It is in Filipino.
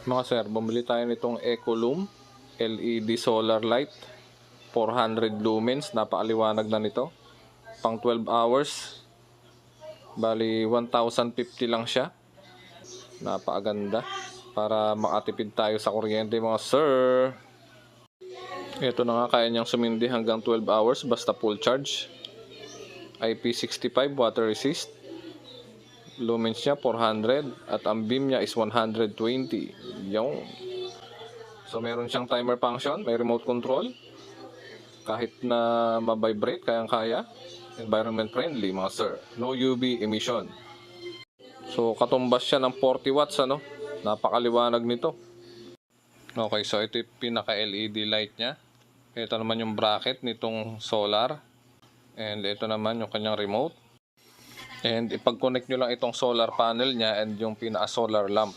Mga sir, bumili tayo nitong Ecolum LED solar light, 400 lumens, napakaliwanag na nito. Pang 12 hours. Bali 1,050 lang siya. Napakaganda para makatipid tayo sa kuryente mga sir. Ito na nga, kaya niyang sumindi hanggang 12 hours basta full charge. IP65 water resist. Lumens niya 400 at ang beam niya is 120. Yung so meron siyang timer function, may remote control. Kahit na ma-vibrate, kayang-kaya. Environment friendly mga sir. No UV emission. So katumbas siya ng 40 watts ano. Napakaliwanag nito. Okay, so ito yung pinaka LED light niya. Ito naman yung bracket nitong solar. And ito naman yung kanyang remote. And ipag-connect nyo lang itong solar panel niya and yung pinaka solar lamp.